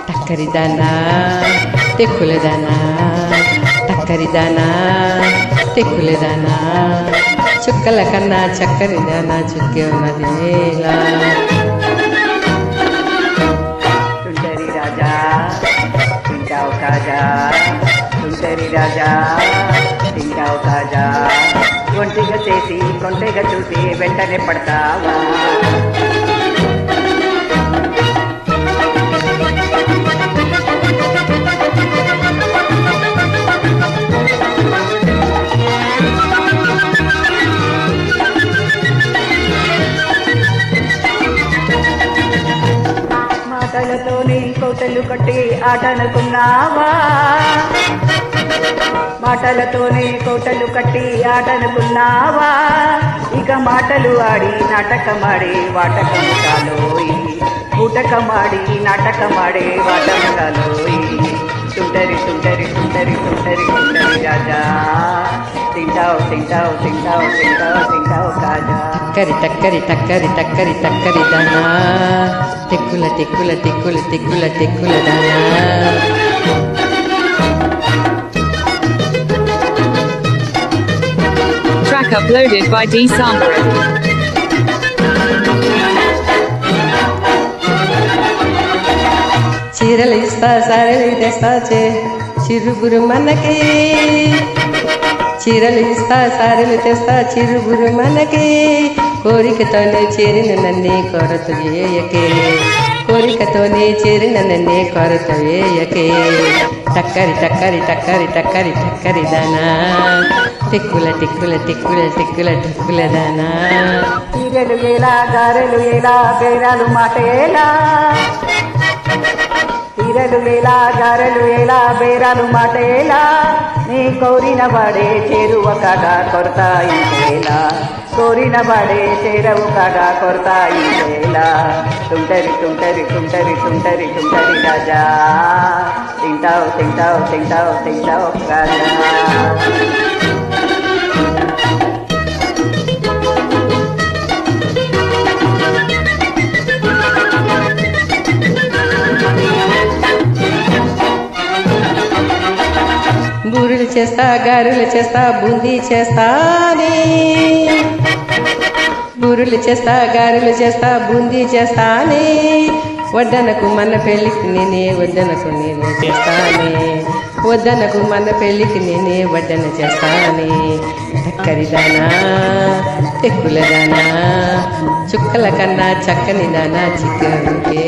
టక్కరిదానా తెక్కులదానా టక్కరిదానా తెక్కులదానా చుక్కల కన్నా చక్కరిదానా చుక్కే ఉన్నది వేళ సుందరి రాజా తింటావు కాజా సుందరి రాజా తింటావు కాజా ఒంటిగా చేసి కొంటెగా చూసి వెంటనే పడతావా మాటలతోనే కోటలు కట్టి ఆట అనుకున్నావా మాటలతోనే కోటలు కట్టి ఆట అనుకున్నావా ఇక మాటలు ఆడి నాటకమాడే వాటకముటాలోయి ఊటకమాడి నాటకమాడే వాటముటాలోయి సుందరి సుందరి సుందరి సుందరి సుందరి రాజా తింటావు తింటావు తింటావు తింటావు తింటావు కాజా టక్కరి టక్కరి టక్కరి టక్కరి టక్కరి దానా తెక్కుల తెక్కుల తెక్కుల తెక్కుల తెక్కుల దానా Track uploaded by D Sambaran. చీరలు ఇస్తా సారెలు తెస్తా చిరుగురు మనకి చీరలు ఇస్తా సారెలు తెస్తా చిరుగురు మనకి కోరికతోనే చేరిన నన్నే కొరత వేయకే కోరికతోనే చేరిన నన్నే కొరత వేయకే టక్కరి టక్కరి టక్కరి టక్కరి టక్కరి దానా తిక్కుల తిక్కుల తిక్కుల తిక్కుల తిక్కుల దానా చీరలు ఎలా గారెలు ఎలా బేరాలు మాట ఎలా చీరలు ఎలా గారెలు ఎలా బేరాలు మాట ఎలా నీ కోరిన వాడే చేరువ కాగా కొరత ఇంకేలా కోరిన వాడే చేరవు కాగా కొరత ఇంకేలా తుంటరి తుంటరి తుంటరి తుంటరి తుంటరి రాజా తింటావు తింటావు తింటావు తింటావు రాజా బూరెలు చేస్తా గారెలు చేస్తా బూందీ చేస్తానే బూరెలు చేస్తా గారెలు చేస్తా బూందీ చేస్తానే వద్దనకు మన పెళ్ళికి నేనే వద్దనకు నేనే చేస్తానే వద్దనకు మన పెళ్ళికి నేనే వడ్డన చేస్తానే టక్కరిదానా తెక్కులదానా చుక్కల కన్నా చక్కని దానా చిక్కనికే